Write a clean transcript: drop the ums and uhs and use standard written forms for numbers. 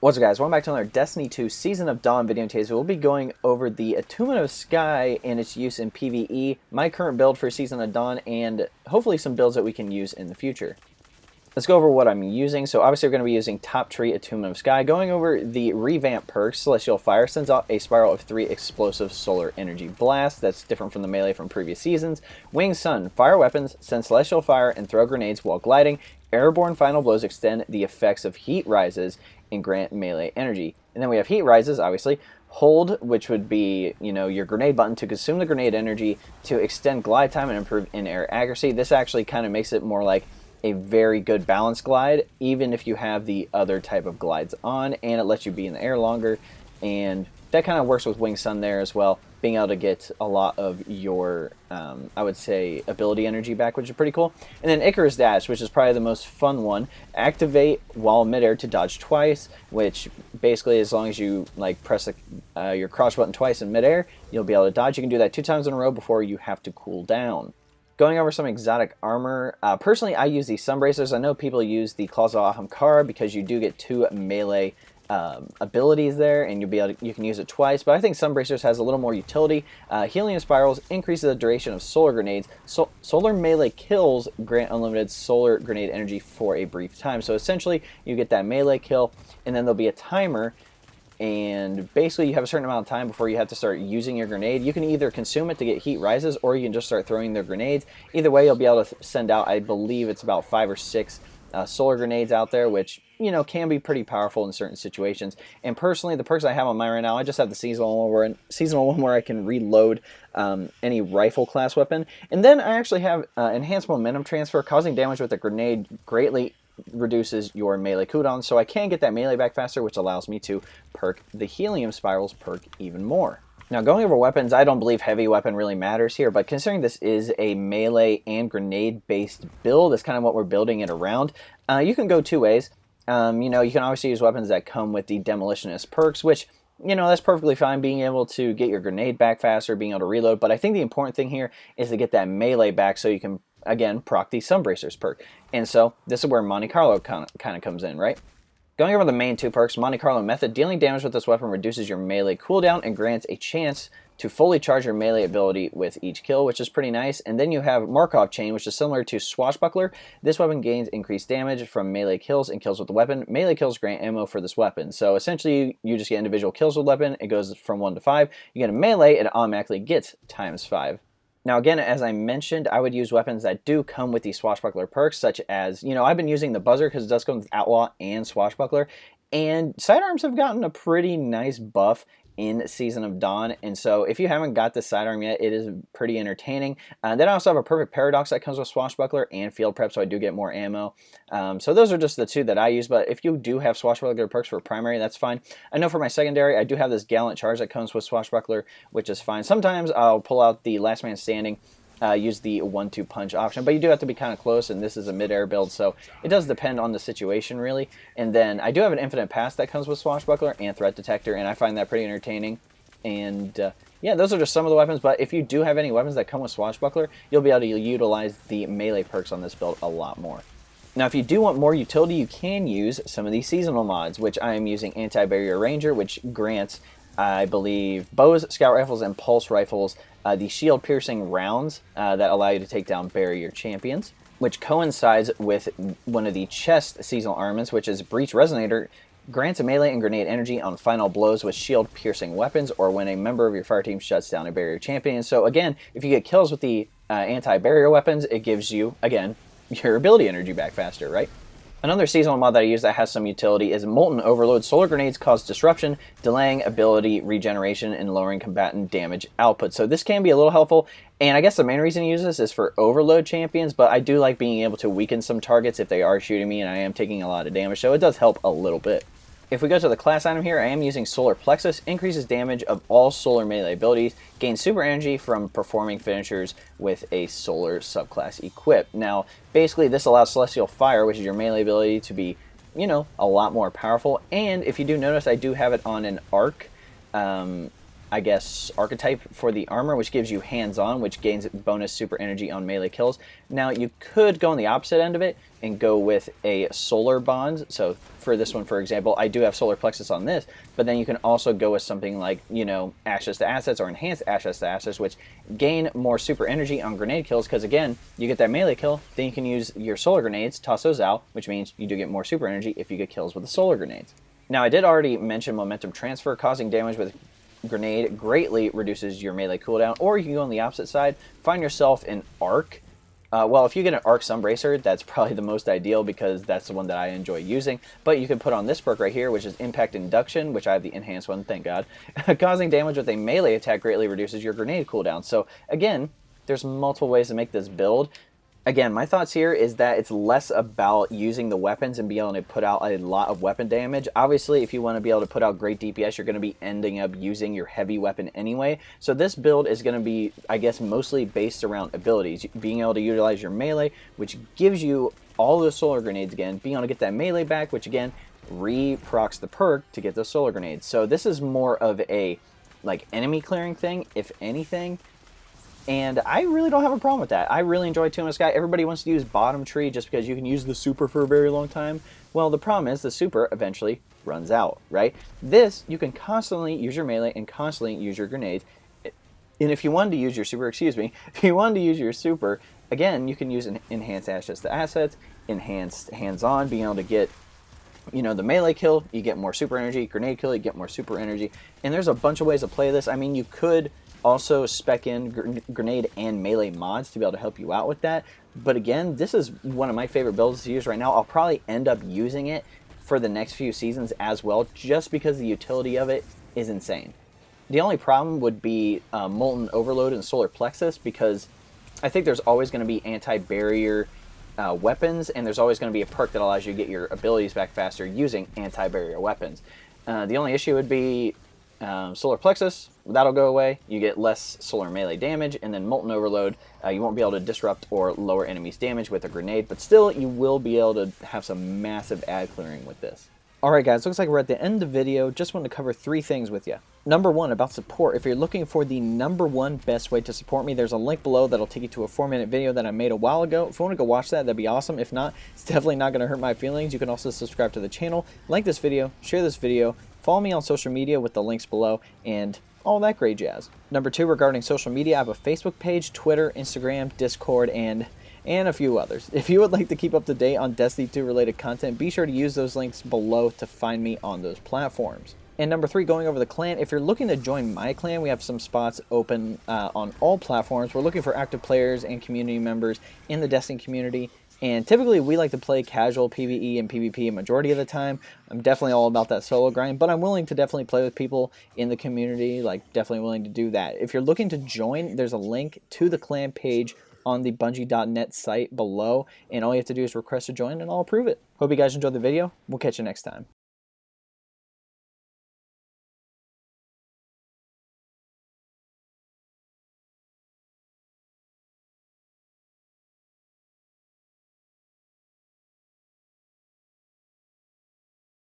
What's up, guys? Welcome back to another Destiny 2 Season of Dawn video taste. We'll be going over the Attunement of Sky and its use in PVE, my current build for Season of Dawn, and hopefully some builds that we can use in the future. Let's go over what I'm using. So obviously we're going to be using Top Tree Attunement of Sky. Going over the revamped perk, Celestial Fire sends out a spiral of 3 explosive solar energy blasts. That's different from the melee from previous seasons. Winged Sun, fire weapons, send Celestial Fire and throw grenades while gliding. Airborne final blows extend the effects of heat rises and grant melee energy. And then we have heat rises, obviously. Hold, which would be, your grenade button to consume the grenade energy to extend glide time and improve in-air accuracy. This actually kind of makes it more like a very good balance glide, even if you have the other type of glides on, and it lets you be in the air longer. And that kind of works with Winged Sun there as well, being able to get a lot of your, I would say, ability energy back, which is pretty cool. And then Icarus Dash, which is probably the most fun one. Activate while midair to dodge twice, which basically, as long as you press your crouch button twice in midair, you'll be able to dodge. You can do that 2 times in a row before you have to cool down. Going over some exotic armor, personally I use the Sunbracers. I know people use the Claws of Ahamkara because you do get 2 melee abilities there, and you can use it twice, but I think Sunbracers has a little more utility. Helium Spirals increases the duration of solar grenades. Solar melee kills grant unlimited solar grenade energy for a brief time. So essentially you get that melee kill, and then there'll be a timer, and basically you have a certain amount of time before you have to start using your grenade. You can either consume it to get heat rises, or you can just start throwing their grenades. Either way, you'll be able to send out, I believe it's about 5 or 6 solar grenades out there, which can be pretty powerful in certain situations. And personally, the perks I have on mine right now, I just have the seasonal one where I can reload any rifle class weapon, and then I actually have enhanced momentum transfer. Causing damage with a grenade greatly reduces your melee cooldown, so I can get that melee back faster, which allows me to perk the Helium Spirals perk even more. Now, going over weapons, I don't believe heavy weapon really matters here, but considering this is a melee and grenade-based build, that's kind of what we're building it around. You can go 2 ways. You can obviously use weapons that come with the Demolitionist perks, which, that's perfectly fine, being able to get your grenade back faster, being able to reload, but I think the important thing here is to get that melee back so you can, again, proc the Sunbracers perk. And so, this is where Monte Carlo kind of comes in, right? Going over the main 2 perks, Monte Carlo method, dealing damage with this weapon reduces your melee cooldown and grants a chance to fully charge your melee ability with each kill, which is pretty nice. And then you have Markov Chain, which is similar to Swashbuckler. This weapon gains increased damage from melee kills and kills with the weapon. Melee kills grant ammo for this weapon. So essentially, you just get individual kills with the weapon. It goes from 1 to 5. You get a melee, it automatically gets ×5. Now again, as I mentioned, I would use weapons that do come with these Swashbuckler perks, such as, I've been using the Buzzer because it does come with Outlaw and Swashbuckler, and sidearms have gotten a pretty nice buff in Season of Dawn, and so if you haven't got the sidearm yet, it is pretty entertaining. Then I also have a Perfect Paradox that comes with Swashbuckler and Field Prep, so I do get more ammo. So those are just the 2 that I use, but if you do have Swashbuckler perks for primary, that's fine. I know for my secondary, I do have this Gallant Charge that comes with Swashbuckler, which is fine. Sometimes I'll pull out the Last Man Standing, use the 1-2 punch option, but you do have to be kind of close, and this is a mid-air build, so it does depend on the situation, really. And then I do have an Infinite Pass that comes with Swashbuckler and Threat Detector, and I find that pretty entertaining. And yeah, those are just some of the weapons, but if you do have any weapons that come with Swashbuckler, you'll be able to utilize the melee perks on this build a lot more. Now, if you do want more utility, you can use some of these seasonal mods, which I am using Anti-Barrier Ranger, which grants, I believe, bows, scout rifles, and pulse rifles the shield-piercing rounds that allow you to take down barrier champions, which coincides with one of the chest seasonal armaments, which is Breach Resonator, grants a melee and grenade energy on final blows with shield-piercing weapons, or when a member of your fire team shuts down a barrier champion. So again, if you get kills with the anti-barrier weapons, it gives you, again, your ability energy back faster, right? Another seasonal mod that I use that has some utility is Molten Overload. Solar grenades cause disruption, delaying ability regeneration and lowering combatant damage output. So this can be a little helpful, and I guess the main reason to use this is for overload champions, but I do like being able to weaken some targets if they are shooting me and I am taking a lot of damage, so it does help a little bit. If we go to the class item here, I am using Solar Plexus, increases damage of all solar melee abilities, gains super energy from performing finishers with a solar subclass equipped. Now, basically this allows Celestial Fire, which is your melee ability, to be, a lot more powerful. And if you do notice, I do have it on an arc I guess, archetype for the armor, which gives you hands-on, which gains bonus super energy on melee kills. Now, you could go on the opposite end of it and go with a solar bond. So for this one, for example, I do have solar plexus on this, but then you can also go with something like, you know, ashes to assets or enhanced ashes to assets, which gain more super energy on grenade kills, because again, you get that melee kill, then you can use your solar grenades, toss those out, which means you do get more super energy if you get kills with the solar grenades. Now, I did already mention momentum transfer. Causing damage with grenade greatly reduces your melee cooldown, or you can go on the opposite side, find yourself an arc. Well, if you get an arc Sunbracer, that's probably the most ideal because that's the one that I enjoy using, but you can put on this perk right here, which is impact induction, which I have the enhanced one, thank God. Causing damage with a melee attack greatly reduces your grenade cooldown. So again, there's multiple ways to make this build. Again, my thoughts here is that it's less about using the weapons and being able to put out a lot of weapon damage. Obviously, if you want to be able to put out great DPS, you're going to be ending up using your heavy weapon anyway. So this build is going to be, I guess, mostly based around abilities. Being able to utilize your melee, which gives you all those solar grenades again. Being able to get that melee back, which again, re-procs the perk to get those solar grenades. So this is more of a, like, enemy clearing thing, if anything. And I really don't have a problem with that. I really enjoy Attunement of Sky. Everybody wants to use bottom tree just because you can use the super for a very long time. Well, the problem is the super eventually runs out, right? This, you can constantly use your melee and constantly use your grenades. And if you wanted to use your super, if you wanted to use your super, again, you can use an enhanced ashes to assets, enhanced hands-on, being able to get, you know, the melee kill, you get more super energy, grenade kill, you get more super energy. And there's a bunch of ways to play this. I mean, you could also spec in grenade and melee mods to be able to help you out with that. But again, this is one of my favorite builds to use right now. I'll probably end up using it for the next few seasons as well, just because the utility of it is insane. The only problem would be Molten Overload and Solar Plexus, because I think there's always going to be anti-barrier weapons, and there's always going to be a perk that allows you to get your abilities back faster using anti-barrier weapons. The only issue would be Solar Plexus, that'll go away. You get less solar melee damage, and then Molten Overload, you won't be able to disrupt or lower enemies' damage with a grenade, but still, you will be able to have some massive ad clearing with this. Alright guys, looks like we're at the end of the video. Just wanted to cover 3 things with you. Number 1, about support. If you're looking for the #1 best way to support me, there's a link below that'll take you to a 4-minute video that I made a while ago. If you want to go watch that, that'd be awesome. If not, it's definitely not going to hurt my feelings. You can also subscribe to the channel, like this video, share this video, follow me on social media with the links below, and all that great jazz. Number 2, regarding social media, I have a Facebook page, Twitter, Instagram, Discord, and a few others. If you would like to keep up to date on Destiny 2 related content, be sure to use those links below to find me on those platforms. And number 3, going over the clan, if you're looking to join my clan, we have some spots open on all platforms. We're looking for active players and community members in the Destiny community. And typically we like to play casual PvE and PvP a majority of the time. I'm definitely all about that solo grind, but I'm willing to definitely play with people in the community, like definitely willing to do that. If you're looking to join, there's a link to the clan page on the Bungie.net site below, and all you have to do is request to join and I'll approve it. Hope you guys enjoyed the video. We'll catch you next time.